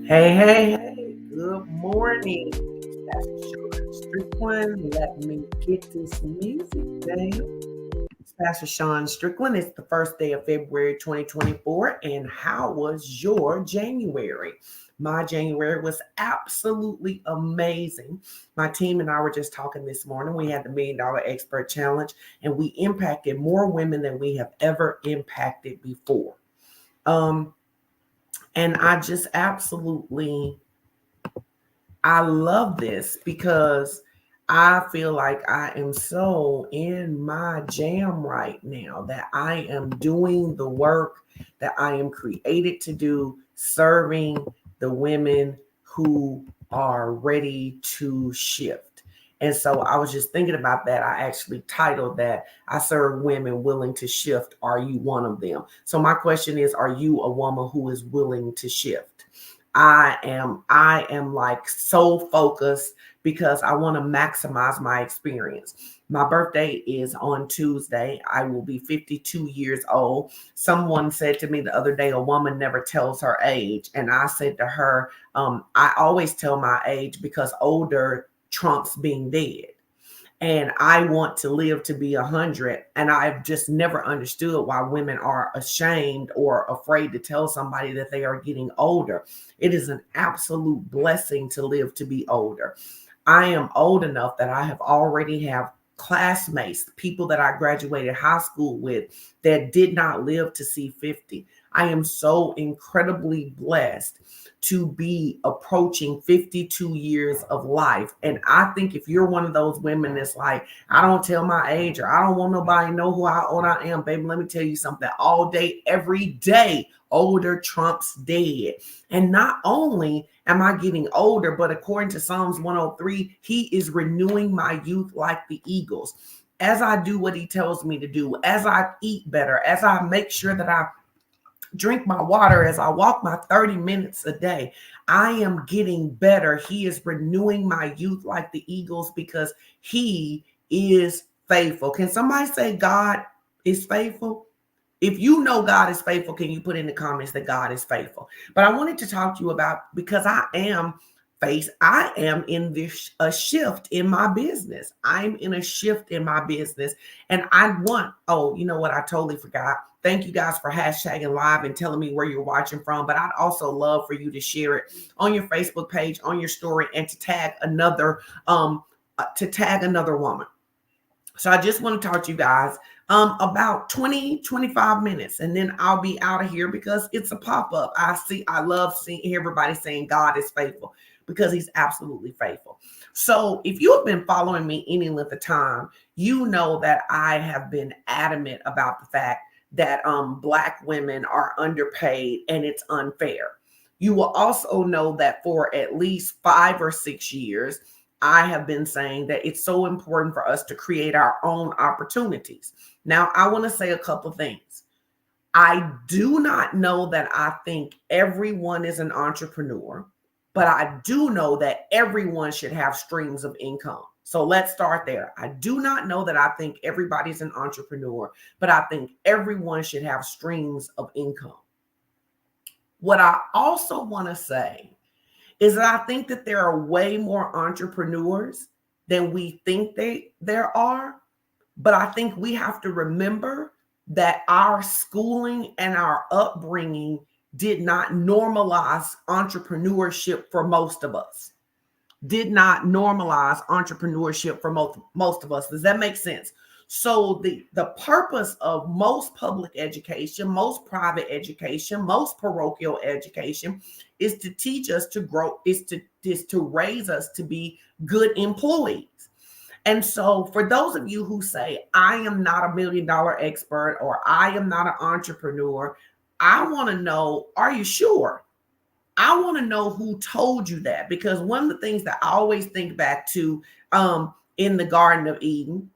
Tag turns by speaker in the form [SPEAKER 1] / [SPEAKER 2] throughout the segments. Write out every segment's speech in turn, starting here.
[SPEAKER 1] Hey, hey, hey, good morning. It's Pastor Sean Strickland. Let me get this music down. It's Pastor Sean Strickland. It's the first day of February 2024. And how was your January? My January was absolutely amazing. My team and I were just talking this morning. We had the $1 Million Expert Challenge, and we impacted more women than we have ever impacted before. Um, and I just absolutely I love this because I feel like I am so in my jam right now that I am doing the work that I am created to do, serving the women who are ready to shift. And so I was just thinking about that. I actually titled that I serve women willing to shift. Are you one of them? So my question is, are you a woman who is willing to shift? I am like so focused because I want to maximize my experience. My birthday is on Tuesday. I will be 52 years old. Someone said to me the other day, a woman never tells her age. And I said to her, I always tell my age because older trumps being dead, and I want to live to be 100. And I've just never understood why women are ashamed or afraid to tell somebody that they are getting older. It is an absolute blessing to live to be older. I am old enough that I have already have classmates, people that I graduated high school with that did not live to see 50. I am so incredibly blessed to be approaching 52 years of life. And I think if you're one of those women that's like, I don't tell my age or I don't want nobody to know who how old I am, baby, let me tell you something. All day, every day, older trumps dead. And not only am I getting older, but according to Psalms 103, he is renewing my youth like the eagles. As I do what he tells me to do, as I eat better, as I make sure that I drink my water, as I walk my 30 minutes a day, I am getting better. He is renewing my youth like the eagles because he is faithful. Can somebody say God is faithful? If you know God is faithful, can you put in the comments that God is faithful? But I wanted to talk to you about, because I am in this a shift in my business. I'm in a shift in my business. And you know what? I totally forgot. Thank you guys for hashtagging live and telling me where you're watching from. But I'd also love for you to share it on your Facebook page, on your story, and to tag another woman. So I just want to talk to you guys about 25 minutes, and then I'll be out of here because it's a pop-up. I love seeing everybody saying God is faithful because he's absolutely faithful. So if you have been following me any length of time, you know that I have been adamant about the fact that Black women are underpaid and it's unfair. You will also know that for at least 5 or 6 years, I have been saying that it's so important for us to create our own opportunities. Now, I want to say a couple things. I do not know that I think everyone is an entrepreneur, but I do know that everyone should have streams of income. So let's start there. I do not know that I think everybody's an entrepreneur, but I think everyone should have streams of income. What I also want to say is that I think that there are way more entrepreneurs than we think there are. But I think we have to remember that our schooling and our upbringing did not normalize entrepreneurship for most of us. Did not normalize entrepreneurship for most of us. Does that make sense? So the purpose of most public education, most private education, most parochial education is to teach us to grow, is to raise us to be good employees. And so for those of you who say, I am not a $1 million expert or I am not an entrepreneur, I want to know, are you sure? I want to know who told you that, because one of the things that I always think back to in the Garden of Eden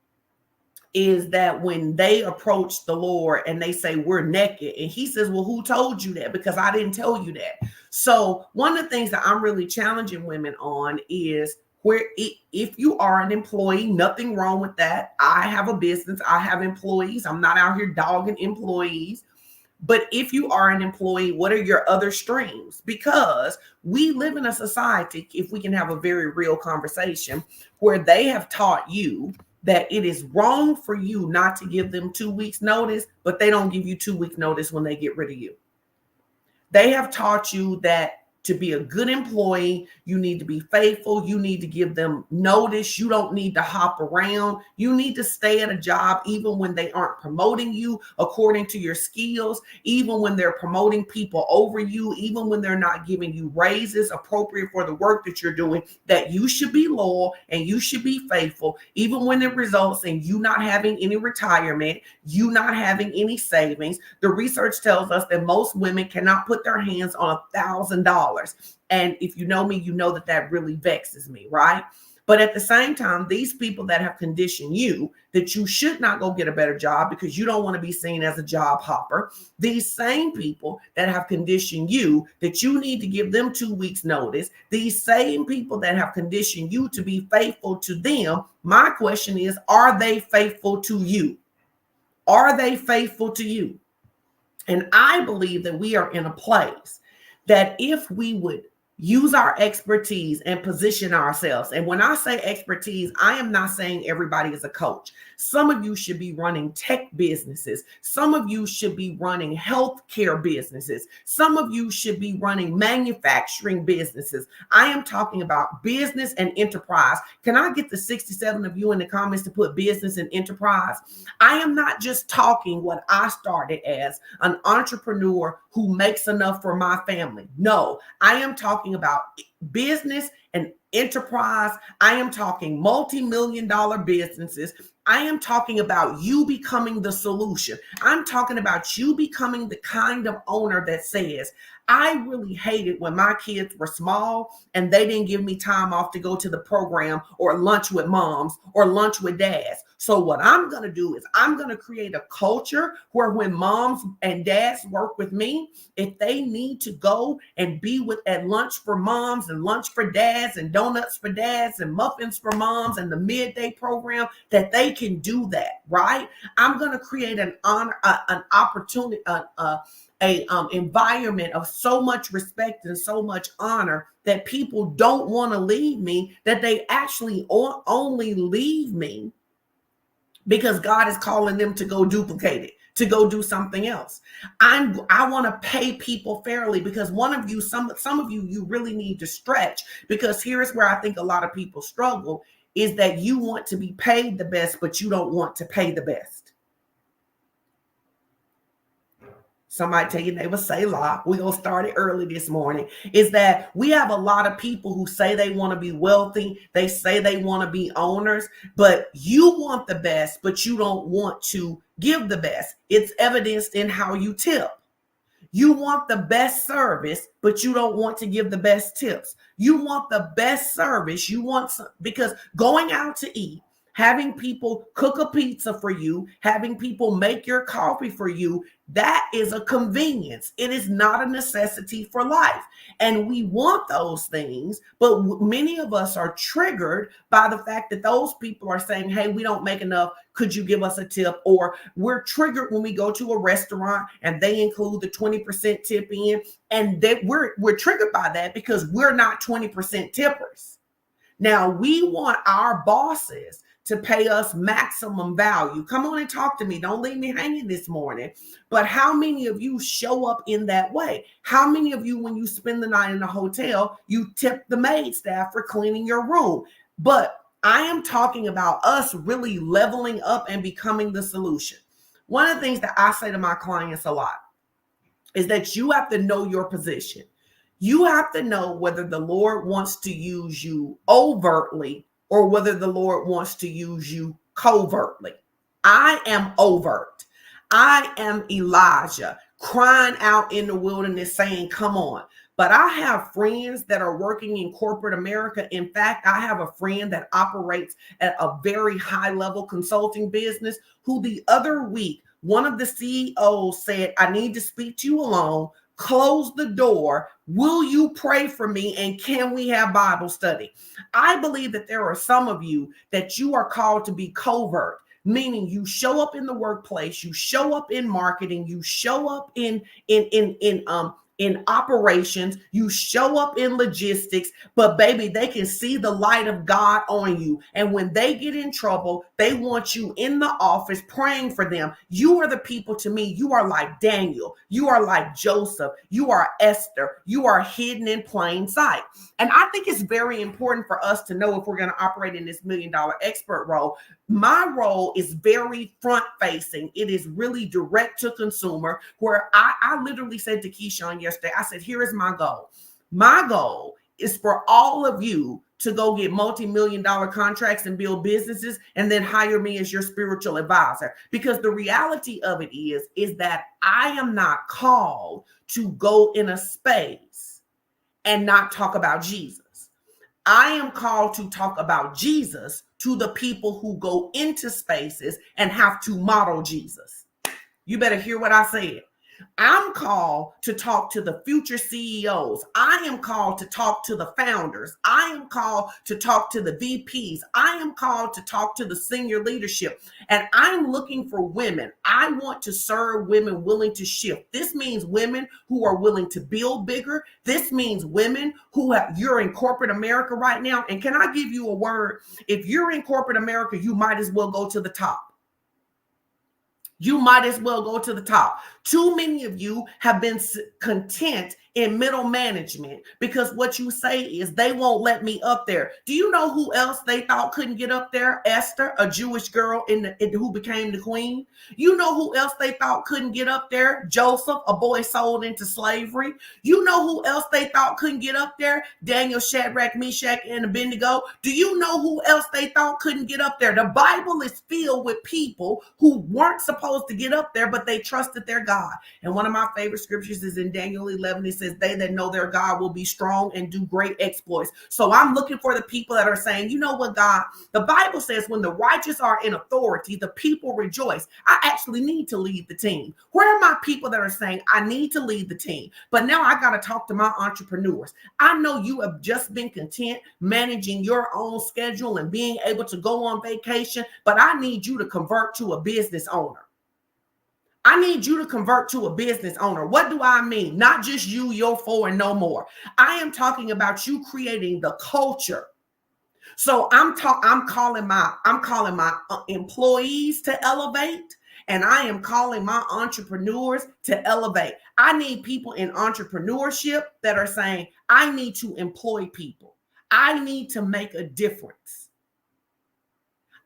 [SPEAKER 1] is that when they approach the Lord and they say, we're naked, and he says, well, who told you that? Because I didn't tell you that. So one of the things that I'm really challenging women on is, where if you are an employee, nothing wrong with that. I have a business, I have employees. I'm not out here dogging employees. But if you are an employee, what are your other streams? Because we live in a society, if we can have a very real conversation, where they have taught you that it is wrong for you not to give them 2 weeks notice, but they don't give you 2 weeks notice when they get rid of you. They have taught you that to be a good employee, you need to be faithful. You need to give them notice. You don't need to hop around. You need to stay at a job even when they aren't promoting you according to your skills, even when they're promoting people over you, even when they're not giving you raises appropriate for the work that you're doing, that you should be loyal and you should be faithful, even when it results in you not having any retirement, you not having any savings. The research tells us that most women cannot put their hands on $1,000. And if you know me, you know that that really vexes me, right? But at the same time, these people that have conditioned you that you should not go get a better job because you don't want to be seen as a job hopper, these same people that have conditioned you that you need to give them 2 weeks notice, these same people that have conditioned you to be faithful to them, my question is, are they faithful to you? Are they faithful to you? And I believe that we are in a place that if we would use our expertise and position ourselves, and when I say expertise, I am not saying everybody is a coach. Some of you should be running tech businesses. Some of you should be running healthcare businesses. Some of you should be running manufacturing businesses. I am talking about business and enterprise. Can I get the 67 of you in the comments to put business and enterprise? I am not just talking what I started as an entrepreneur who makes enough for my family. No, I am talking about business and enterprise. I am talking multi-million-dollar businesses. I am talking about you becoming the solution. I'm talking about you becoming the kind of owner that says, I really hated when my kids were small and they didn't give me time off to go to the program or lunch with moms or lunch with dads. So what I'm going to do is I'm going to create a culture where when moms and dads work with me, if they need to go and be at lunch for moms and lunch for dads and donuts for dads and muffins for moms and the midday program, that they can do that, right? I'm going to create an opportunity, environment of so much respect and so much honor that people don't want to leave me, that they actually only leave me because God is calling them to go duplicate it, to go do something else. I want to pay people fairly because one of you, some of you, you really need to stretch, because here's where I think a lot of people struggle is that you want to be paid the best, but you don't want to pay the best. Somebody tell your neighbor, say la. We're going to start it early this morning. Is that we have a lot of people who say they want to be wealthy. They say they want to be owners, but you want the best, but you don't want to give the best. It's evidenced in how you tip. You want the best service, but you don't want to give the best tips. You want the best service. You want some, because going out to eat, having people cook a pizza for you, having people make your coffee for you, that is a convenience. It is not a necessity for life. And we want those things, but many of us are triggered by the fact that those people are saying, hey, we don't make enough. Could you give us a tip? Or we're triggered when we go to a restaurant and they include the 20% tip in, and that we're triggered by that because we're not 20% tippers. Now, we want our bosses to pay us maximum value. Come on and talk to me. Don't leave me hanging this morning. But how many of you show up in that way? How many of you, when you spend the night in a hotel, you tip the maid staff for cleaning your room? But I am talking about us really leveling up and becoming the solution. One of the things that I say to my clients a lot is that you have to know your position. You have to know whether the Lord wants to use you overtly or whether the Lord wants to use you covertly. I am overt. I am Elijah crying out in the wilderness saying, come on. But I have friends that are working in corporate America. In fact, I have a friend that operates at a very high level consulting business who the other week, one of the CEOs said, I need to speak to you alone. Close the door. Will you pray for me? And can we have Bible study? I believe that there are some of you that you are called to be covert. meaning you show up in the workplace, you show up in marketing, you show up in operations, you show up in logistics, but baby, they can see the light of God on you. And when they get in trouble, they want you in the office praying for them. You are the people to me. You are like Daniel. You are like Joseph. You are Esther. You are hidden in plain sight. And I think it's very important for us to know if we're going to operate in this $1 million expert role. My role is very front facing. It is really direct to consumer, where I literally said to Keyshawn yesterday, I said, here is my goal. My goal is for all of you to go get multi-million-dollar contracts and build businesses and then hire me as your spiritual advisor. Because the reality of it is that I am not called to go in a space and not talk about Jesus. I am called to talk about Jesus to the people who go into spaces and have to model Jesus. You better hear what I said. I'm called to talk to the future CEOs. I am called to talk to the founders. I am called to talk to the VPs. I am called to talk to the senior leadership. And I'm looking for women. I want to serve women willing to shift. This means women who are willing to build bigger. This means women who you're in corporate America right now. And can I give you a word? If you're in corporate America, you might as well go to the top. You might as well go to the top. Too many of you have been content in middle management because what you say is they won't let me up there. Do you know who else they thought couldn't get up there? Esther, a Jewish girl who became the queen. You know who else they thought couldn't get up there? Joseph, a boy sold into slavery. You know who else they thought couldn't get up there? Daniel, Shadrach, Meshach, and Abednego. Do you know who else they thought couldn't get up there? The Bible is filled with people who weren't supposed to get up there, but they trusted their God. And one of my favorite scriptures is in Daniel 11. It says, they that know their God will be strong and do great exploits. So I'm looking for the people that are saying, you know what, God, the Bible says when the righteous are in authority, the people rejoice. I actually need to lead the team. Where are my people that are saying, I need to lead the team? But now I got to talk to my entrepreneurs. I know you have just been content managing your own schedule and being able to go on vacation, but I need you to convert to a business owner. I need you to convert to a business owner. What do I mean? Not just you, your four, and no more. I am talking about you creating the culture. So I'm calling my employees to elevate, and I am calling my entrepreneurs to elevate. I need people in entrepreneurship that are saying, I need to employ people. I need to make a difference.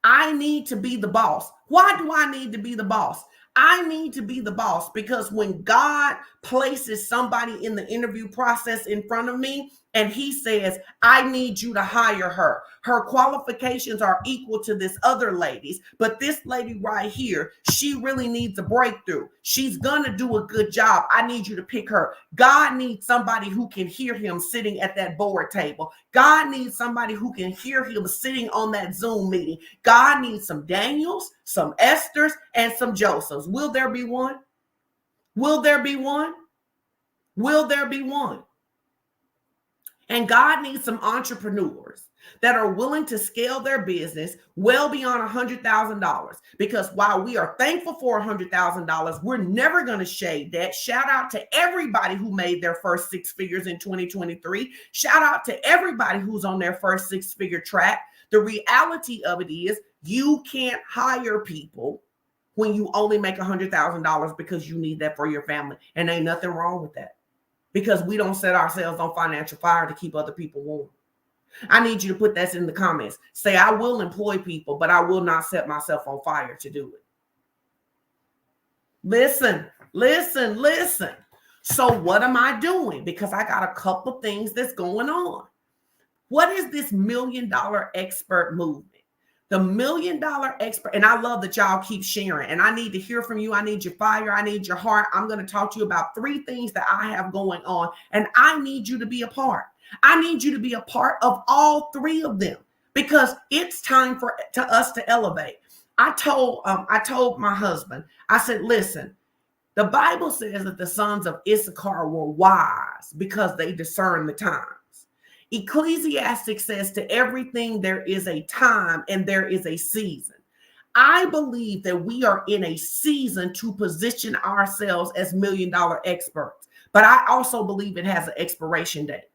[SPEAKER 1] I need to be the boss. Why do I need to be the boss? I need to be the boss because when God places somebody in the interview process in front of me and he says, I need you to hire her. Her qualifications are equal to this other lady's, but this lady right here, she really needs a breakthrough. She's going to do a good job. I need you to pick her. God needs somebody who can hear him sitting at that board table. God needs somebody who can hear him sitting on that Zoom meeting. God needs some Daniels, some Esthers, and some Josephs. Will there be one? Will there be one? Will there be one? And God needs some entrepreneurs that are willing to scale their business well beyond $100,000. Because while we are thankful for $100,000, we're never going to shade that. Shout out to everybody who made their first six figures in 2023. Shout out to everybody who's on their first six-figure track. The reality of it is you can't hire people when you only make $100,000 because you need that for your family. And ain't nothing wrong with that. Because we don't set ourselves on financial fire to keep other people warm. I need you to put that in the comments. Say, I will employ people, but I will not set myself on fire to do it. Listen. So what am I doing? Because I got a couple things that's going on. What is this $1 million expert movement? The $1 million expert, and I love that y'all keep sharing, and I need to hear from you. I need your fire. I need your heart. I'm going to talk to you about 3 things that I have going on, and I need you to be a part. I need you to be a part of all 3 of them because it's time for us to elevate. I told my husband, I said, listen, the Bible says that the sons of Issachar were wise because they discern the time. Ecclesiastic says to everything there is a time and there is a season. I believe that we are in a season to position ourselves as $1,000,000 experts, but I also believe it has an expiration date.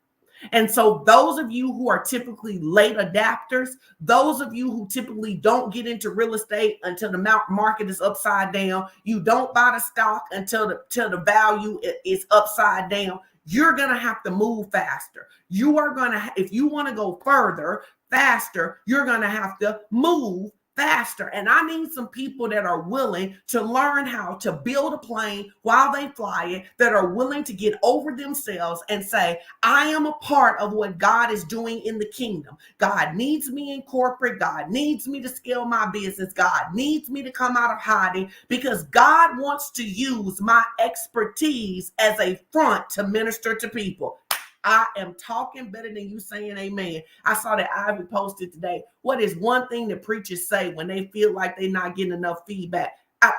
[SPEAKER 1] And so those of you who are typically late adapters, those of you who typically don't get into real estate until the market is upside down, you don't buy the stock until the value is upside down, you're going to have to move faster. You are going to, if you want to go further, faster, you're going to have to move faster. And I need some people that are willing to learn how to build a plane while they fly it, that are willing to get over themselves and say, I am a part of what God is doing in the kingdom. God needs me in corporate. God needs me to scale my business. God needs me to come out of hiding, because God wants to use my expertise as a front to minister to people. I am talking better than you saying amen. I saw that Ivy posted today. What is one thing that preachers say when they feel like they're not getting enough feedback?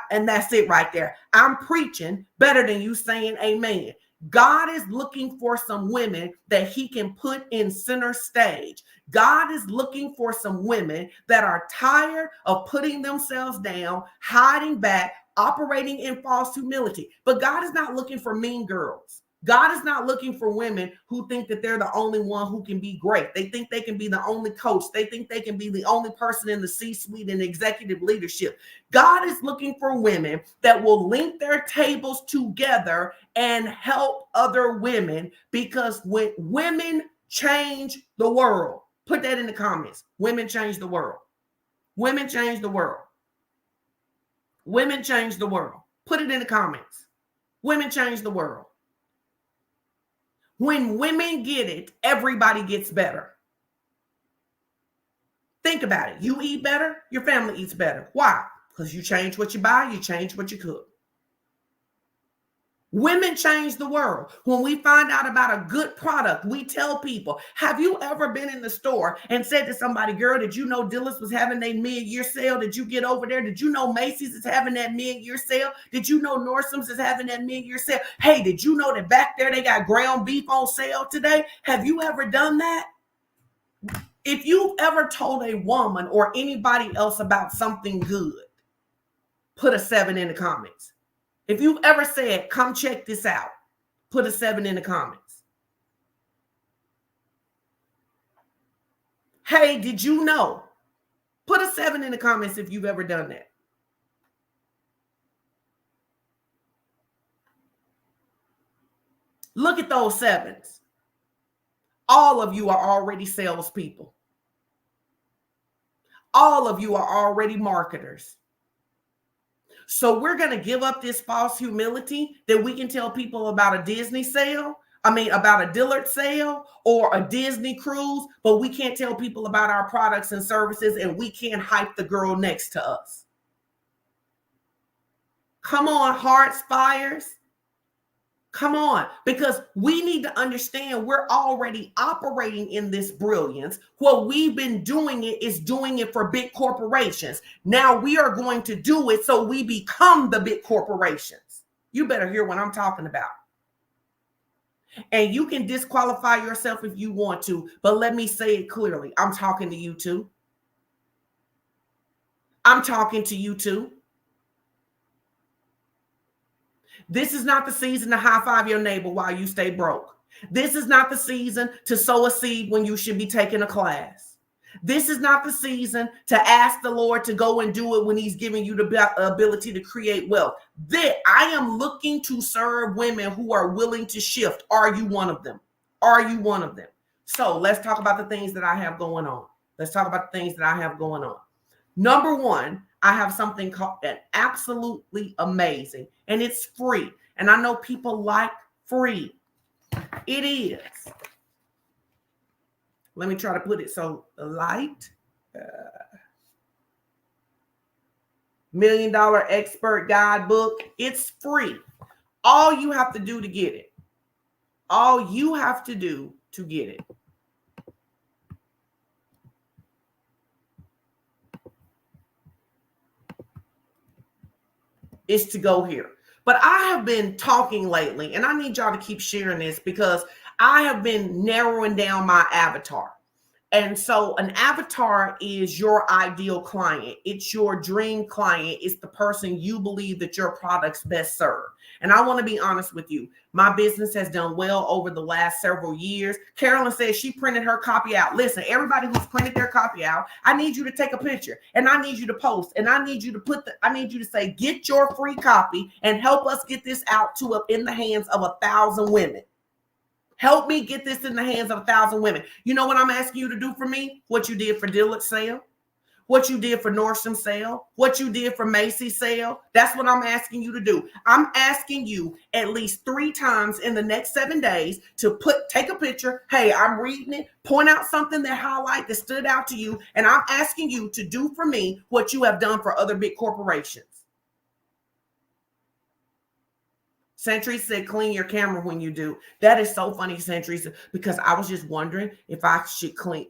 [SPEAKER 1] And that's it right there. I'm preaching better than you saying amen. God is looking for some women that he can put in center stage. God is looking for some women that are tired of putting themselves down, hiding back, operating in false humility. But God is not looking for mean girls. God is not looking for women who think that they're the only one who can be great. They think they can be the only coach. They think they can be the only person in the C-suite and executive leadership. God is looking for women that will link their tables together and help other women, because when women change the world, put that in the comments. Women change the world. Women change the world. Women change the world. Put it in the comments. Women change the world. When women get it, everybody gets better. Think about it. You eat better, your family eats better. Why? Because you change what you buy, you change what you cook. Women change the world. When we find out about a good product, we tell people, have you ever been in the store and said to somebody, girl, did you know Dillard's was having their mid-year sale? Did you get over there? Did you know Macy's is having that mid-year sale? Did you know Nordstrom's is having that mid-year sale? Hey, did you know that back there they got ground beef on sale today? Have you ever done that? If you've ever told a woman or anybody else about something good, put a 7 in the comments. If you've ever said, come check this out, put a 7 in the comments. Hey, did you know? Put a 7 in the comments if you've ever done that. Look at those 7s. All of you are already salespeople. All of you are already marketers. So we're going to give up this false humility that we can tell people about a Disney sale. About a Dillard sale or a Disney cruise, but we can't tell people about our products and services, and we can't hype the girl next to us. Come on, hearts, fires. Come on, because we need to understand we're already operating in this brilliance. What we've been doing is doing it for big corporations. Now we are going to do it so we become the big corporations. You better hear what I'm talking about. And you can disqualify yourself if you want to, but let me say it clearly. I'm talking to you too. I'm talking to you too. This is not the season to high five your neighbor while you stay broke. This is not the season to sow a seed when you should be taking a class. This is not the season to ask the Lord to go and do it when he's giving you the ability to create wealth. I am looking to serve women who are willing to shift. Are you one of them? Are you one of them? So let's talk about the things that I have going on. Let's talk about the things that I have going on. Number one, I have something called that absolutely amazing, and it's free. And I know people like free. It is. Let me try to put it so light. $1 Million Expert Guidebook. It's free. All you have to do to get it. All you have to do to get it. Is to go here. But I have been talking lately, and I need y'all to keep sharing this because I have been narrowing down my avatar. And so an avatar is your ideal client. It's your dream client. It's the person you believe that your products best serve. And I want to be honest with you. My business has done well over the last several years. Carolyn says she printed her copy out. Listen, everybody who's printed their copy out, I need you to take a picture and I need you to post and I need you to I need you to say, get your free copy and help us get this out to in the hands of 1,000 women. Help me get this in the hands of 1,000 women. You know what I'm asking you to do for me? What you did for Dillard's sale, what you did for Nordstrom sale, what you did for Macy's sale. That's what I'm asking you to do. I'm asking you at least 3 times in the next 7 days to take a picture. Hey, I'm reading it. Point out something that stood out to you. And I'm asking you to do for me what you have done for other big corporations. Century said, clean your camera when you do. That is so funny, Century, because I was just wondering if I should clean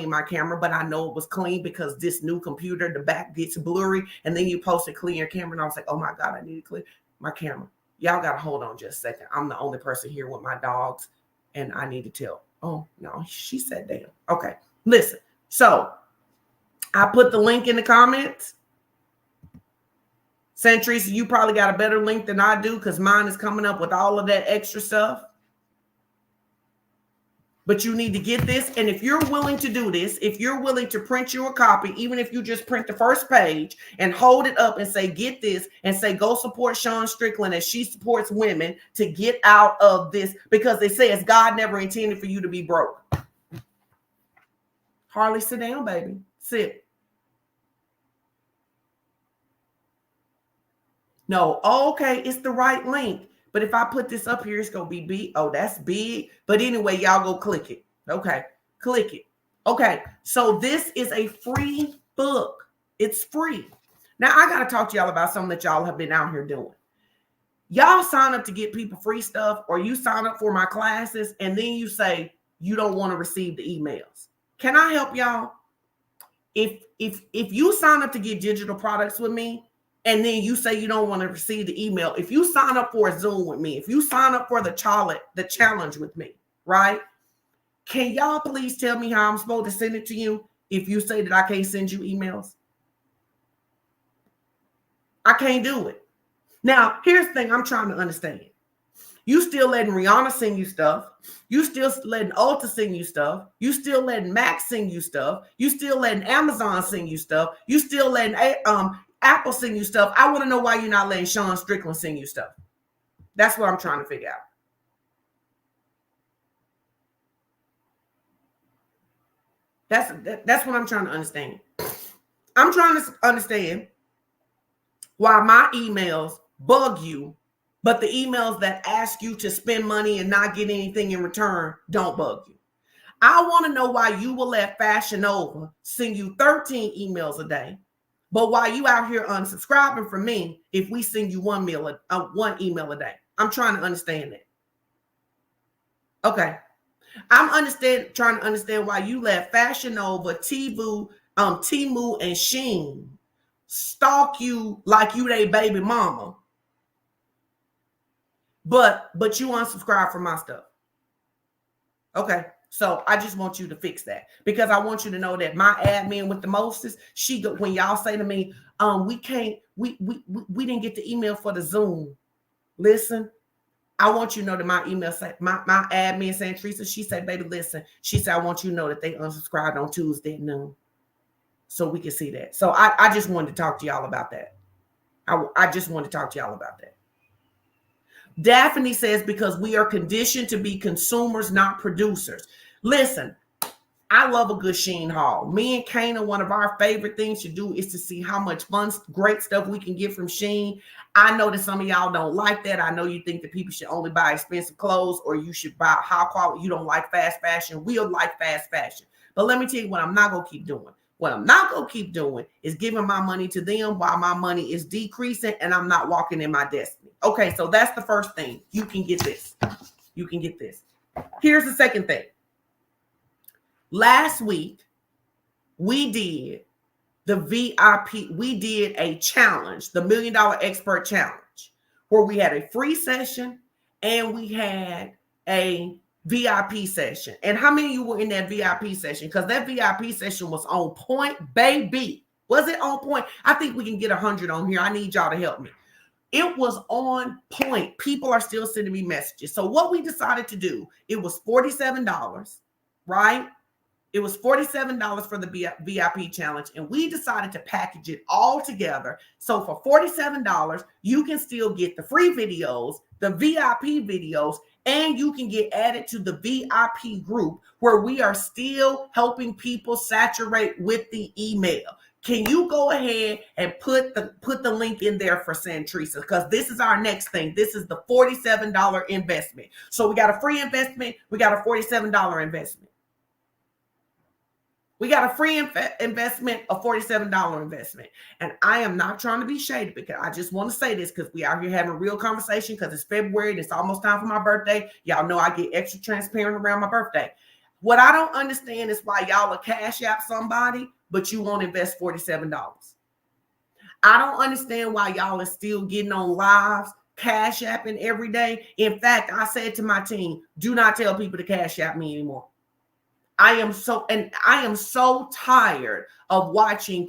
[SPEAKER 1] my camera, but I know it was clean because this new computer, the back gets blurry, and then you posted clean your camera, and I was like, oh my God, I need to clean my camera. Y'all got to hold on just a second. I'm the only person here with my dogs, and I need to tell. Oh, no, she said damn. Okay, listen. So I put the link in the comments. Centuries, you probably got a better link than I do because mine is coming up with all of that extra stuff. But you need to get this. And if you're willing to do this, if you're willing to print you a copy, even if you just print the first page and hold it up and say, get this, and say, go support Sean Strickland as she supports women to get out of this, because it says God never intended for you to be broke. Harley, sit down, baby. Sit. No, okay, it's the right link. But if I put this up here, it's going to be big. Oh, that's big. But anyway, y'all go click it. Okay, click it. Okay, so this is a free book. It's free. Now, I got to talk to y'all about something that y'all have been out here doing. Y'all sign up to get people free stuff, or you sign up for my classes, and then you say you don't want to receive the emails. Can I help y'all? If you sign up to get digital products with me, and then you say you don't want to receive the email, if you sign up for a Zoom with me, if you sign up for the challenge with me, right? Can y'all please tell me how I'm supposed to send it to you if you say that I can't send you emails? I can't do it. Now, here's the thing I'm trying to understand. You still letting Rihanna sing you stuff. You still letting Ulta sing you stuff. You still letting Mac sing you stuff. You still letting Amazon sing you stuff. You still letting Apple sing you stuff. I want to know why you're not letting Sean Strickland sing you stuff. That's what I'm trying to figure out. That's what I'm trying to understand. I'm trying to understand why my emails bug you, but the emails that ask you to spend money and not get anything in return don't bug you. I want to know why you will let Fashion Nova send you 13 emails a day, but why you out here unsubscribing from me if we send you one email a day. I'm trying to understand that. Okay. I'm trying to understand why you let Fashion Nova, Temu, and Shein stalk you like you their baby mama. But you unsubscribe from my stuff. Okay. So I just want you to fix that, because I want you to know that my admin with the mostest, when y'all say to me, we didn't get the email for the Zoom. Listen, I want you to know that my email say my admin saying Teresa, she said, baby, listen, she said, I want you to know that they unsubscribed on Tuesday at noon. So we can see that. So I just wanted to talk to y'all about that. I just wanted to talk to y'all about that. Daphne says, because we are conditioned to be consumers, not producers. Listen, I love a good Shein haul. Me and Kana, one of our favorite things to do is to see how much fun, great stuff we can get from Shein. I know that some of y'all don't like that. I know you think that people should only buy expensive clothes, or you should buy high quality. You don't like fast fashion. We'll like fast fashion. But let me tell you what I'm not going to keep doing. What I'm not going to keep doing is giving my money to them while my money is decreasing and I'm not walking in my destiny. Okay, so that's the first thing. You can get this. You can get this. Here's the second thing. Last week, we did the VIP. We did a challenge, the $1 Million Expert Challenge, where we had a free session and we had a VIP session. And how many of you were in that VIP session? Because that VIP session was on point, baby. Was it on point? I think we can get 100 on here. I need y'all to help me. It was on point. People are still sending me messages. So what we decided to do, it was $47, right? It was $47 for the VIP challenge, and we decided to package it all together. So for $47, you can still get the free videos, the VIP videos, and you can get added to the VIP group where we are still helping people saturate with the email. Can you go ahead and put the link in there for Santresa? Because this is our next thing. This is the $47 investment. So we got a free investment. We got a $47 investment. We got a free investment, a $47 investment. And I am not trying to be shady, because I just want to say this because we out here having a real conversation, because it's February and it's almost time for my birthday. Y'all know I get extra transparent around my birthday. What I don't understand is why y'all will cash app somebody, but you won't invest $47. I don't understand why y'all are still getting on lives, cash apping every day. In fact, I said to my team, do not tell people to cash app me anymore. I am so tired of watching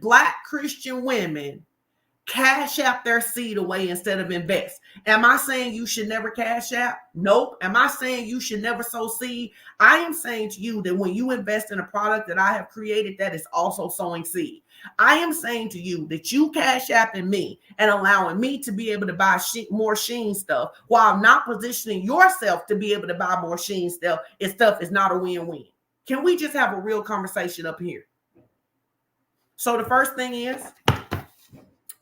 [SPEAKER 1] Black Christian women cash app their seed away instead of invest. Am I saying you should never cash app? Nope. Am I saying you should never sow seed? I am saying to you that when you invest in a product that I have created, that is also sowing seed. I am saying to you that you cash apping me and allowing me to be able to buy more Shein stuff while not positioning yourself to be able to buy more Shein stuff is not a win-win. Can we just have a real conversation up here? So the first thing is,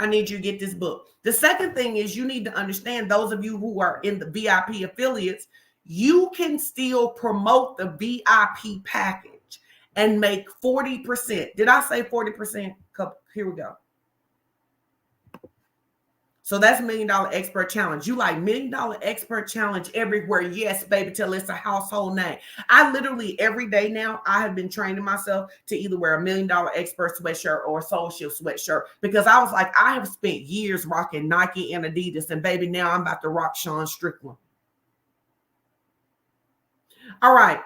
[SPEAKER 1] I need you to get this book. The second thing is, you need to understand, those of you who are in the VIP affiliates, you can still promote the VIP package and make 40%. Did I say 40%? Here we go. So that's $1 Million Expert Challenge. You like $1 Million Expert Challenge everywhere. Yes, baby, till it's a household name. I literally every day now, I have been training myself to either wear a $1 Million Expert sweatshirt or a Soul Shift sweatshirt, because I was like, I have spent years rocking Nike and Adidas, and baby, now I'm about to rock Sean Strickland. All right.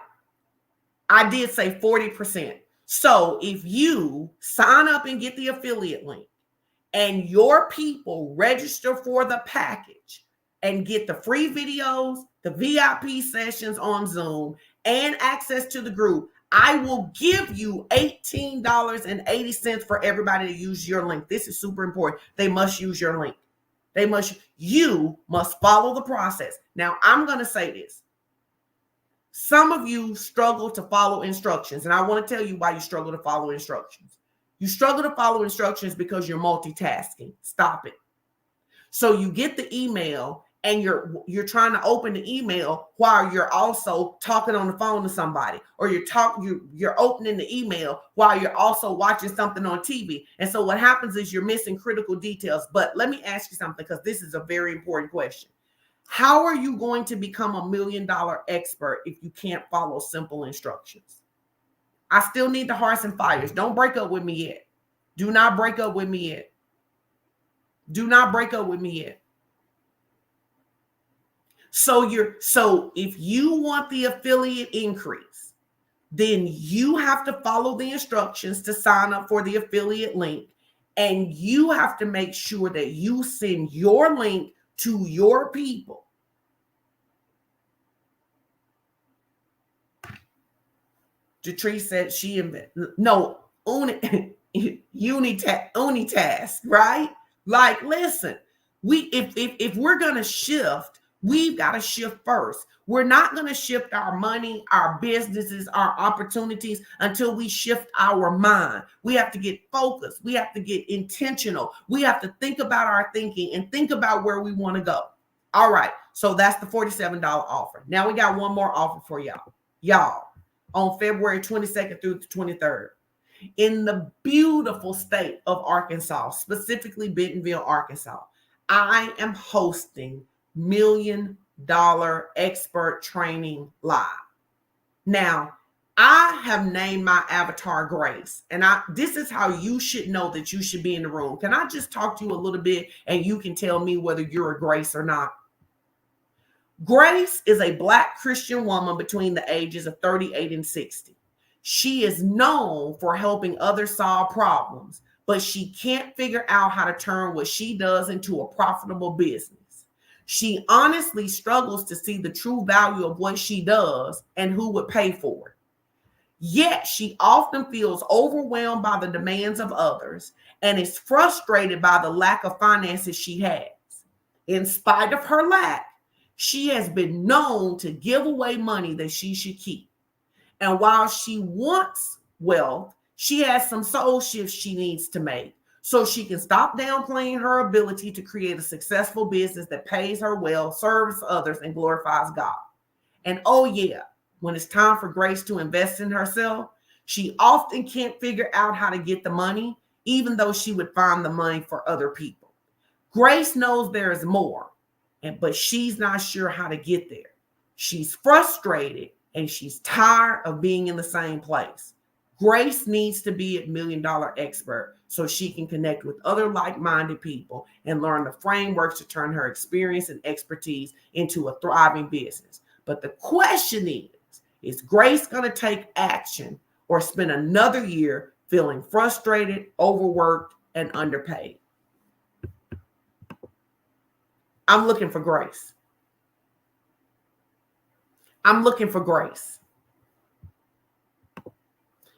[SPEAKER 1] I did say 40%. So if you sign up and get the affiliate link, and your people register for the package and get the free videos, the VIP sessions on Zoom, and access to the group, I will give you $18.80 for everybody to use your link. This is super important. They must use your link. You must follow the process. Now, I'm going to say this. Some of you struggle to follow instructions, and I want to tell you why you struggle to follow instructions. You struggle to follow instructions because you're multitasking. Stop it. So you get the email and you're trying to open the email while you're also talking on the phone to somebody, or you're opening the email while you're also watching something on TV. And so what happens is you're missing critical details. But let me ask you something, because this is a very important question. How are you going to become $1 million expert if you can't follow simple instructions? I still need the hearts and fires. Don't break up with me yet. Do not break up with me yet. Do not break up with me yet. So if you want the affiliate increase, then you have to follow the instructions to sign up for the affiliate link. And you have to make sure that you send your link to your people. Jatrice said unitask, right? Like, listen, if we're gonna shift, we've got to shift first. We're not gonna shift our money, our businesses, our opportunities until we shift our mind. We have to get focused. We have to get intentional. We have to think about our thinking and think about where we want to go. All right, so that's the $47 offer. Now we got one more offer for y'all. On February 22nd through the 23rd, in the beautiful state of Arkansas, specifically Bentonville, Arkansas, I am hosting $1 Million Expert Training Live. Now, I have named my avatar Grace, and this is how you should know that you should be in the room. Can I just talk to you a little bit, and you can tell me whether you're a Grace or not? Grace is a Black Christian woman between the ages of 38 and 60. She is known for helping others solve problems, but she can't figure out how to turn what she does into a profitable business. She honestly struggles to see the true value of what she does and who would pay for it. Yet she often feels overwhelmed by the demands of others and is frustrated by the lack of finances she has. In spite of her lack, she has been known to give away money that she should keep. And while she wants wealth, she has some soul shifts she needs to make so she can stop downplaying her ability to create a successful business that pays her well, serves others, and glorifies God. And oh, yeah, when it's time for Grace to invest in herself, she often can't figure out how to get the money, even though she would find the money for other people. Grace knows there is more, but she's not sure how to get there. She's frustrated and she's tired of being in the same place. Grace needs to be a $1 Million Expert so she can connect with other like-minded people and learn the frameworks to turn her experience and expertise into a thriving business. But the question is Grace going to take action or spend another year feeling frustrated, overworked, and underpaid? I'm looking for Grace. I'm looking for Grace.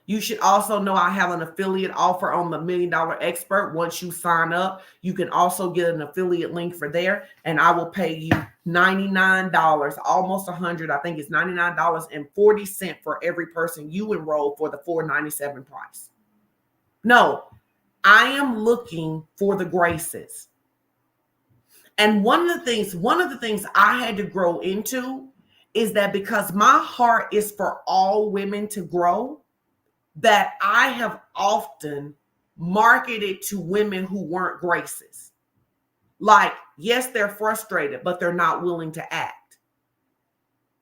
[SPEAKER 1] You should also know I have an affiliate offer on the $1 Million Expert. Once you sign up, you can also get an affiliate link for there, and I will pay you $99, almost $100. I think it's $99.40 for every person you enroll for the $497 price. No, I am looking for the Graces. And one of the things I had to grow into is that because my heart is for all women to grow, that I have often marketed to women who weren't Graces. Like, yes, they're frustrated, but they're not willing to act.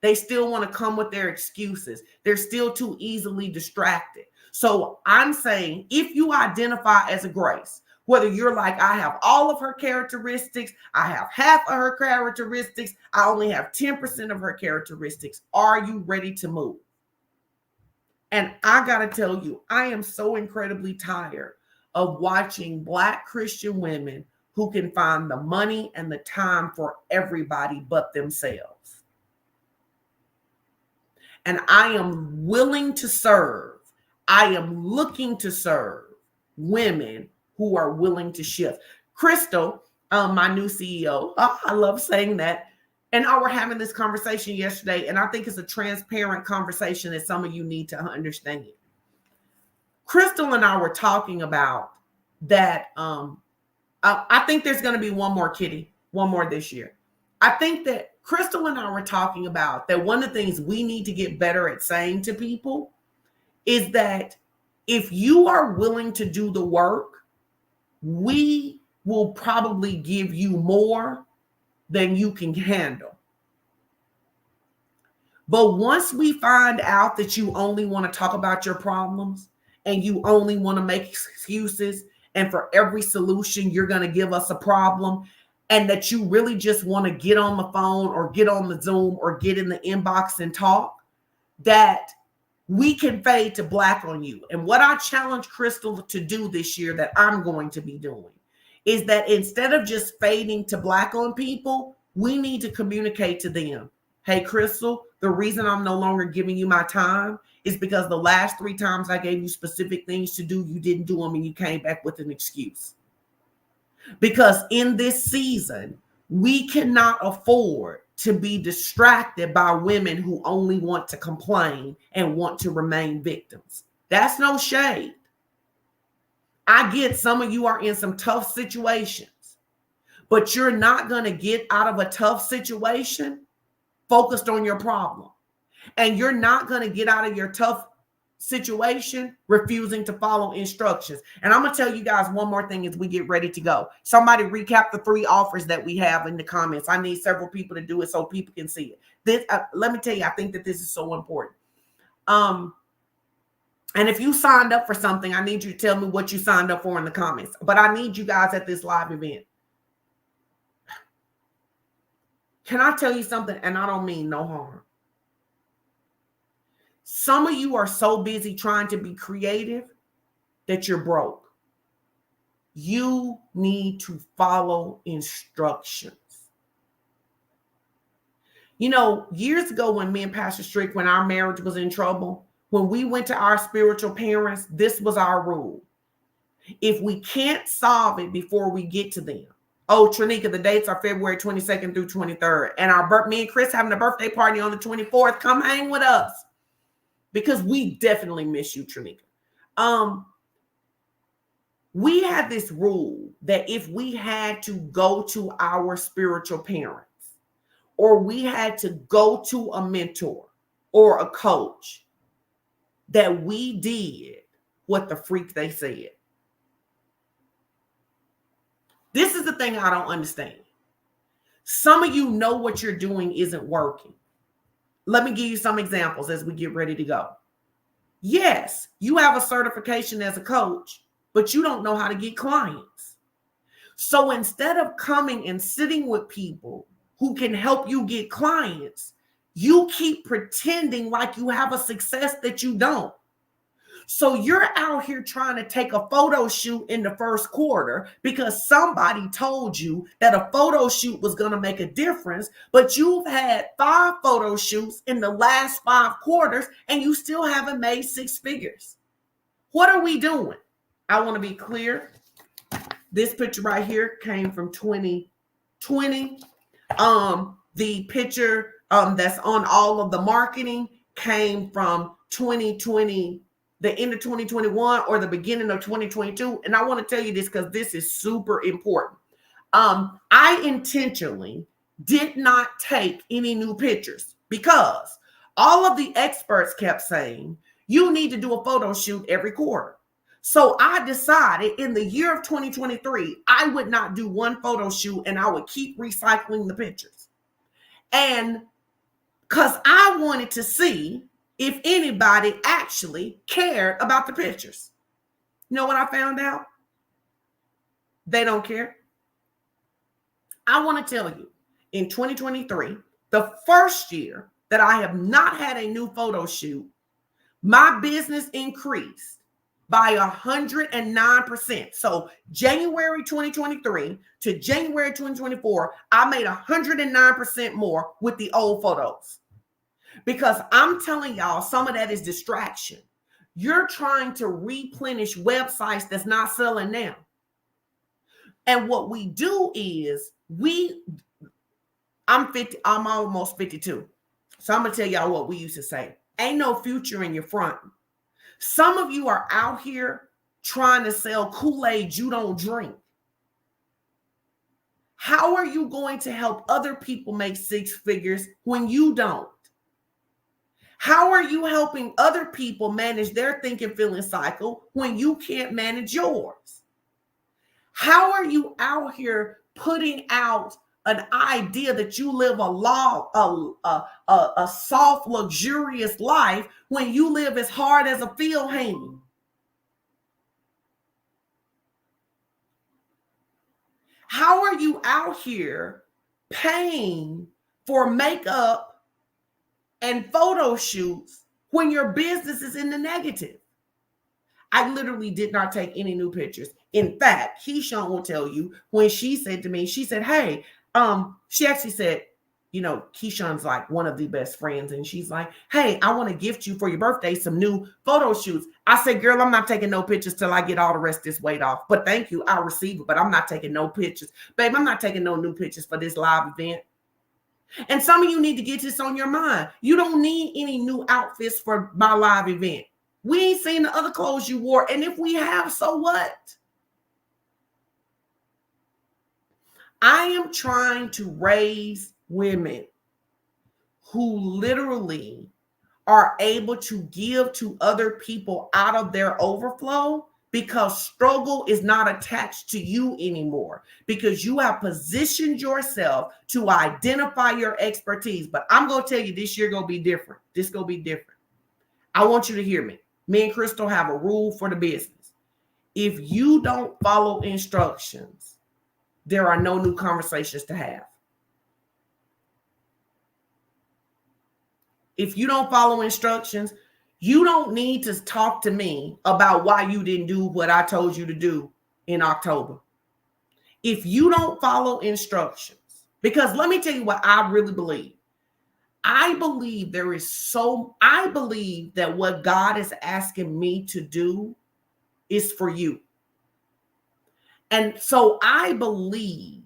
[SPEAKER 1] They still want to come with their excuses. They're still too easily distracted. So I'm saying, if you identify as a Grace, whether you're like, I have all of her characteristics, I have half of her characteristics, I only have 10% of her characteristics, are you ready to move? And I got to tell you, I am so incredibly tired of watching Black Christian women who can find the money and the time for everybody but themselves. And I am willing to serve. I am looking to serve women who are willing to shift. Crystal, my new CEO, I love saying that. And I were having this conversation yesterday, and I think it's a transparent conversation that some of you need to understand. Crystal and I were talking about that. I think there's going to be one more kitty, one more this year. I think that Crystal and I were talking about that one of the things we need to get better at saying to people is that if you are willing to do the work, we will probably give you more than you can handle. But once we find out that you only want to talk about your problems and you only want to make excuses, and for every solution you're going to give us a problem, and that you really just want to get on the phone or get on the Zoom or get in the inbox and talk, that we can fade to black on you. And what I challenge Crystal to do this year that I'm going to be doing is that instead of just fading to black on people, we need to communicate to them. Hey, Crystal, the reason I'm no longer giving you my time is because the last 3 times I gave you specific things to do, you didn't do them and you came back with an excuse. Because in this season, we cannot afford to be distracted by women who only want to complain and want to remain victims. That's no shade. I get some of you are in some tough situations, but you're not going to get out of a tough situation focused on your problem. And you're not going to get out of your tough situation refusing to follow instructions. And I'm going to tell you guys one more thing as we get ready to go. Somebody recap the 3 offers that we have in the comments. I need several people to do it so people can see it. This, let me tell you, I think that this is so important. And if you signed up for something, I need you to tell me what you signed up for in the comments. But I need you guys at this live event. Can I tell you something? And I don't mean no harm. Some of you are so busy trying to be creative that you're broke. You need to follow instructions. You know, years ago when me and Pastor Strick, when our marriage was in trouble, when we went to our spiritual parents, this was our rule. If we can't solve it before we get to them. Oh, Trinika, the dates are February 22nd through 23rd. And me and Chris having a birthday party on the 24th. Come hang with us. Because we definitely miss you, Trinika. We had this rule that if we had to go to our spiritual parents, or we had to go to a mentor or a coach, that we did what the freak they said. This is the thing I don't understand. Some of you know what you're doing isn't working. Let me give you some examples as we get ready to go. Yes, you have a certification as a coach, but you don't know how to get clients. So instead of coming and sitting with people who can help you get clients, you keep pretending like you have a success that you don't. So you're out here trying to take a photo shoot in the first quarter because somebody told you that a photo shoot was going to make a difference, but you've had 5 photo shoots in the last 5 quarters and you still haven't made 6 figures. What are we doing? I want to be clear. This picture right here came from 2020. The picture that's on all of the marketing came from 2020. The end of 2021 or the beginning of 2022. And I want to tell you this because this is super important. I intentionally did not take any new pictures because all of the experts kept saying, you need to do a photo shoot every quarter. So I decided in the year of 2023, I would not do one photo shoot and I would keep recycling the pictures. And because I wanted to see if anybody actually cared about the pictures. You know what I found out? They don't care. I want to tell you, in 2023, the first year that I have not had a new photo shoot, my business increased by 109%. So January 2023 to January 2024, I made 109% more with the old photos. Because I'm telling y'all, some of that is distraction. You're trying to replenish websites that's not selling now. And what we do is I'm almost 52. So I'm going to tell y'all what we used to say. Ain't no future in your front. Some of you are out here trying to sell Kool-Aid you don't drink. How are you going to help other people make 6 figures when you don't? How are you helping other people manage their thinking, feeling cycle when you can't manage yours? How are you out here putting out an idea that you live a soft, luxurious life when you live as hard as a field hand? How are you out here paying for makeup and photo shoots when your business is in the negative? I literally did not take any new pictures. In fact, Keyshawn will tell you when she said to me, she said, hey, she actually said, you know, Keyshawn's like one of the best friends. And she's like, hey, I want to gift you for your birthday some new photo shoots. I said, girl, I'm not taking no pictures till I get all the rest of this weight off. But thank you, I'll receive it. But I'm not taking no pictures. Babe, I'm not taking no new pictures for this live event. And some of you need to get this on your mind. You don't need any new outfits for my live event. We ain't seen the other clothes you wore. And if we have, so what? I am trying to raise women who literally are able to give to other people out of their overflow, because struggle is not attached to you anymore, because you have positioned yourself to identify your expertise. But I'm going to tell you, this year going to be different. This going to be different. I want you to hear me. Me and Crystal have a rule for the business. If you don't follow instructions, there are no new conversations to have. If you don't follow instructions, you don't need to talk to me about why you didn't do what I told you to do in October. If you don't follow instructions, because let me tell you what I really believe. I believe I believe that what God is asking me to do is for you. And so I believe,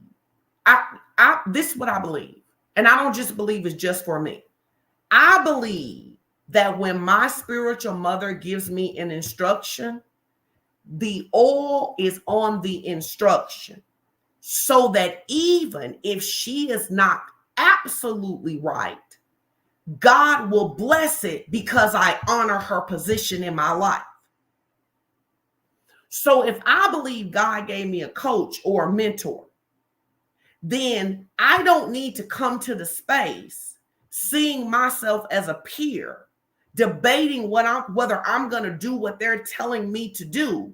[SPEAKER 1] this is what I believe. And I don't just believe it's just for me. I believe that when my spiritual mother gives me an instruction, the oil is on the instruction, so that even if she is not absolutely right, God will bless it because I honor her position in my life. So if I believe God gave me a coach or a mentor, then I don't need to come to the space seeing myself as a peer, debating whether I'm going to do what they're telling me to do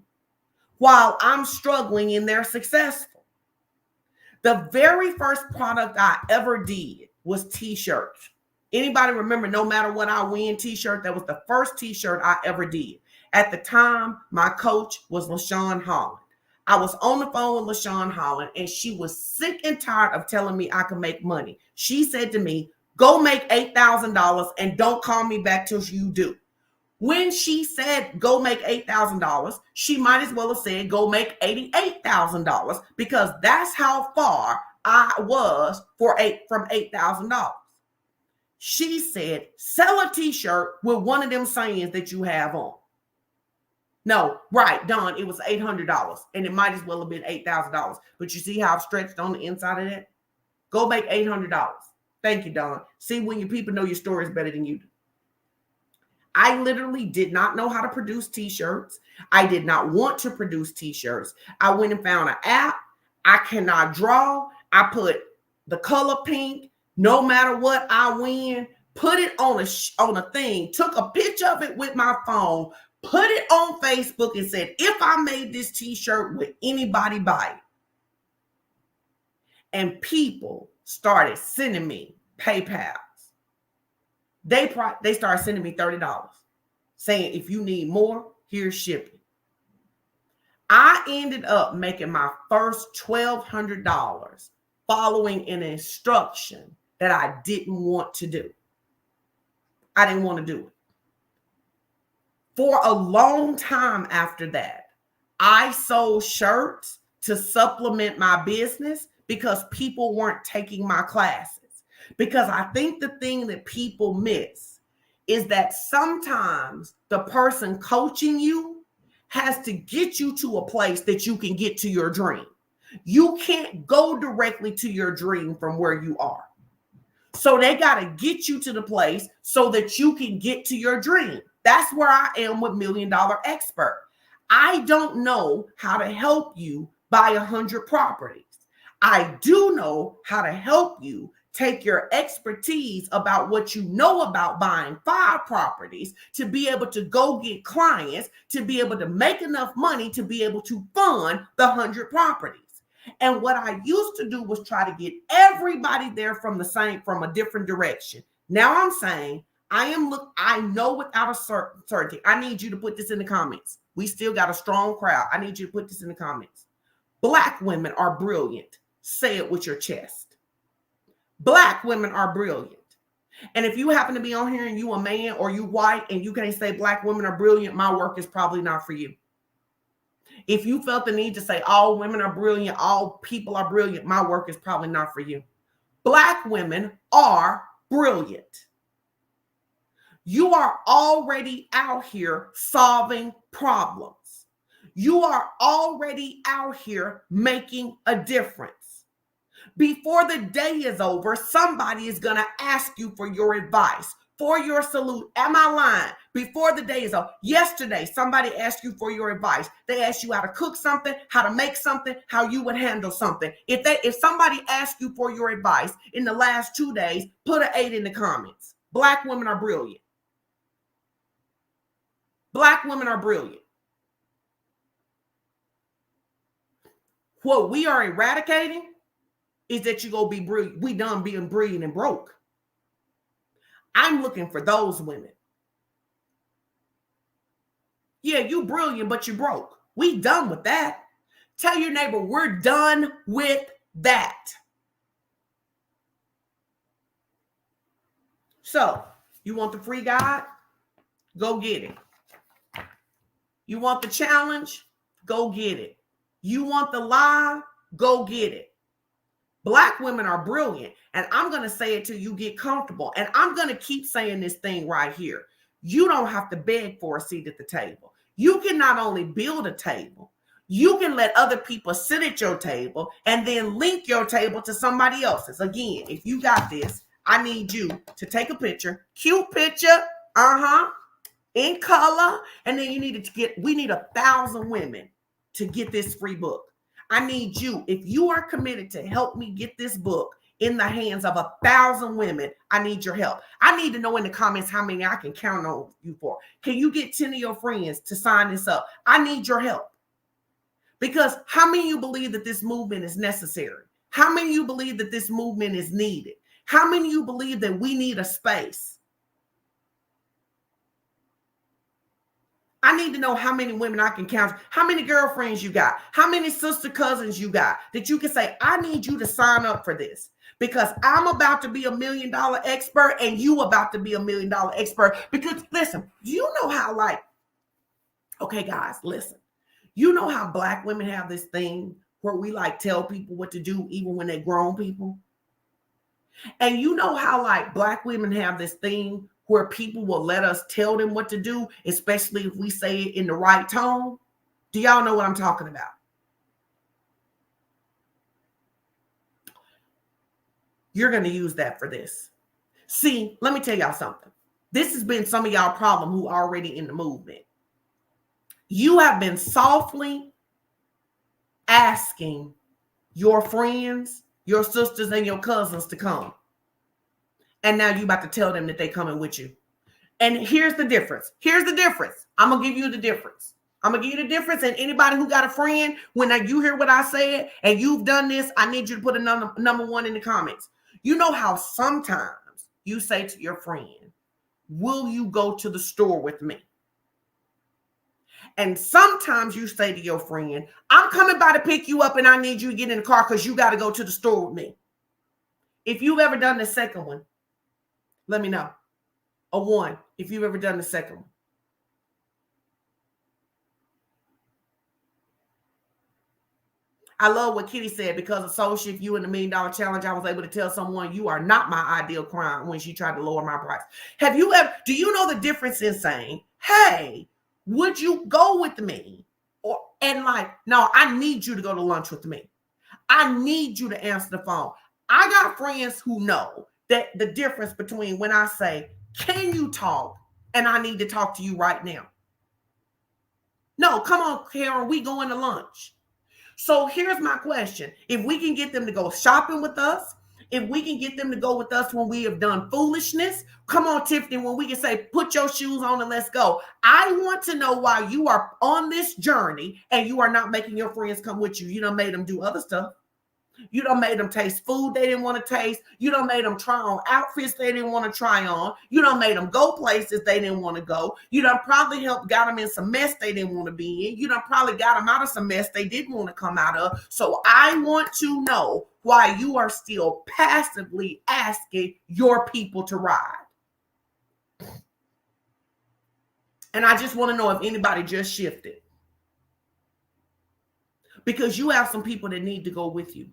[SPEAKER 1] while I'm struggling and they're successful. The very first product I ever did was t-shirts. Anybody remember No Matter What I Win t-shirt? That was the first t-shirt I ever did. At the time, my coach was LaShawn Holland. I was on the phone with LaShawn Holland, and she was sick and tired of telling me I could make money. She said to me, go make $8,000 and don't call me back till you do. When she said go make $8,000, she might as well have said go make $88,000, because that's how far I was from $8,000. She said, sell a t-shirt with one of them sayings that you have on. No, right, Don, it was $800, and it might as well have been $8,000. But you see how I've stretched on the inside of that? Go make $800. Thank you, Don. See, when your people know your story is better than you do. I literally did not know how to produce t-shirts. I did not want to produce t-shirts. I went and found an app. I cannot draw. I put the color pink, no matter what I win, put it on a thing, took a picture of it with my phone, put it on Facebook and said, if I made this t-shirt, would anybody buy it? And people started sending me PayPal. They started sending me $30, saying, if you need more, here's shipping. I ended up making my first $1,200 following an instruction that I didn't want to do. I didn't want to do it. For a long time after that, I sold shirts to supplement my business because people weren't taking my classes. Because I think the thing that people miss is that sometimes the person coaching you has to get you to a place that you can get to your dream. You can't go directly to your dream from where you are. So they got to get you to the place so that you can get to your dream. That's where I am with $1 Million Expert. I don't know how to help you buy 100 properties. I do know how to help you take your expertise about what you know about buying 5 properties to be able to go get clients, to be able to make enough money to be able to fund the 100 properties. And what I used to do was try to get everybody there from a different direction. Now I'm saying I know without a certainty. I need you to put this in the comments. We still got a strong crowd. I need you to put this in the comments. Black women are brilliant. Say it with your chest. Black women are brilliant. And if you happen to be on here and you a man or you white and you can't say black women are brilliant, my work is probably not for you. If you felt the need to say all women are brilliant, all people are brilliant, my work is probably not for you. Black women are brilliant. You are already out here solving problems. You are already out here making a difference. Before the day is over, somebody is going to ask you for your advice, for your salute. Am I lying? Before the day is over. Yesterday, somebody asked you for your advice. They asked you how to cook something, how to make something, how you would handle something. If somebody asked you for your advice in the last 2 days, put an 8 in the comments. Black women are brilliant. Black women are brilliant. What we are eradicating is that you go be brilliant. We done being brilliant and broke. I'm looking for those women. Yeah, you brilliant, but you broke. We done with that. Tell your neighbor we're done with that. So, you want the free guide? Go get it. You want the challenge? Go get it. You want the live? Go get it. Black women are brilliant. And I'm going to say it till you get comfortable. And I'm going to keep saying this thing right here. You don't have to beg for a seat at the table. You can not only build a table, you can let other people sit at your table and then link your table to somebody else's. Again, if you got this, I need you to take a picture, cute picture, in color, and then you need to we need 1,000 women to get this free book. I need you, if you are committed to help me get this book in the hands of 1,000 women, I need your help. I need to know in the comments how many I can count on you for. Can you get 10 of your friends to sign this up? I need your help. Because how many of you believe that this movement is necessary? How many of you believe that this movement is needed? How many of you believe that we need a space? I need to know how many women I can count, how many girlfriends you got, how many sister cousins you got that you can say, I need you to sign up for this because I'm about to be $1 million expert and you about to be $1 million expert. Because listen, you know how okay, guys, listen, you know how Black women have this thing where we tell people what to do even when they're grown people. And you know how Black women have this thing where people will let us tell them what to do, especially if we say it in the right tone. Do y'all know what I'm talking about? You're going to use that for this. See, let me tell y'all something. This has been some of y'all problem who are already in the movement. You have been softly asking your friends, your sisters, and your cousins to come. And now you about to tell them that they coming with you. And here's the difference. Here's the difference. I'm going to give you the difference. I'm going to give you the difference. And anybody who got a friend, when you hear what I said and you've done this, I need you to put a number 1 in the comments. You know how sometimes you say to your friend, will you go to the store with me? And sometimes you say to your friend, I'm coming by to pick you up and I need you to get in the car because you got to go to the store with me. If you've ever done the second one, let me know. A 1, if you've ever done the second one. I love what Kitty said, because of social, if you in the $1 Million Challenge, I was able to tell someone you are not my ideal client when she tried to lower my price. Do you know the difference in saying, hey, would you go with me? No, I need you to go to lunch with me. I need you to answer the phone. I got friends who know that the difference between when I say, can you talk? And I need to talk to you right now. No, come on, Karen, we going to lunch. So here's my question. If we can get them to go shopping with us, if we can get them to go with us when we have done foolishness, come on, Tiffany, when we can say, put your shoes on and let's go. I want to know why you are on this journey and you are not making your friends come with you. You done made them do other stuff. You done made them taste food they didn't want to taste. You done made them try on outfits they didn't want to try on. You done made them go places they didn't want to go. You done probably got them in some mess they didn't want to be in. You done probably got them out of some mess they didn't want to come out of. So I want to know why you are still passively asking your people to ride. And I just want to know if anybody just shifted. Because you have some people that need to go with you.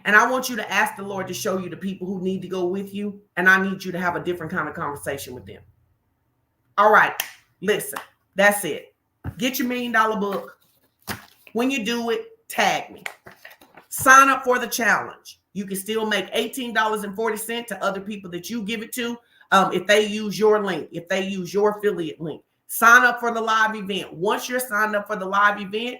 [SPEAKER 1] And I want you to ask the Lord to show you the people who need to go with you. And I need you to have a different kind of conversation with them. All right. Listen, that's it. Get your $1 Million book. When you do it, tag me. Sign up for the challenge. You can still make $18.40 to other people that you give it to if they use your link, if they use your affiliate link. Sign up for the live event. Once you're signed up for the live event,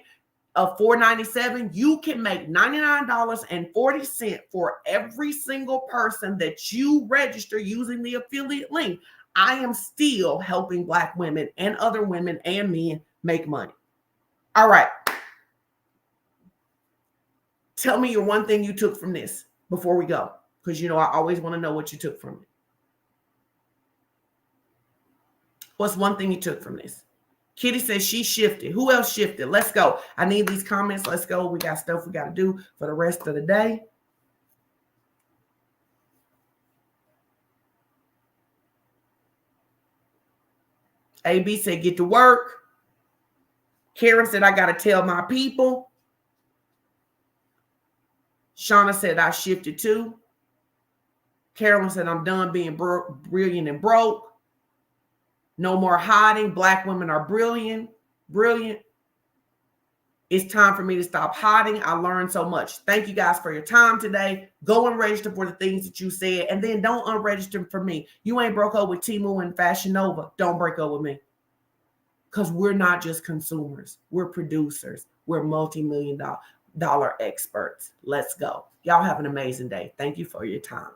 [SPEAKER 1] of $4.97, you can make $99.40 for every single person that you register using the affiliate link. I am still helping Black women and other women and men make money. All right. Tell me your one thing you took from this before we go, because I always want to know what you took from it. What's one thing you took from this? Kitty says she shifted. Who else shifted? Let's go. I need these comments. Let's go. We got stuff we got to do for the rest of the day. AB said, get to work. Karen said, I got to tell my people. Shauna said, I shifted too. Carolyn said, I'm done being brilliant and broke. No more hiding. Black women are brilliant. Brilliant. It's time for me to stop hiding. I learned so much. Thank you guys for your time today. Go and register for the things that you said. And then don't unregister for me. You ain't broke up with Temu and Fashion Nova. Don't break up with me. Because we're not just consumers. We're producers. We're multi-million dollar experts. Let's go. Y'all have an amazing day. Thank you for your time.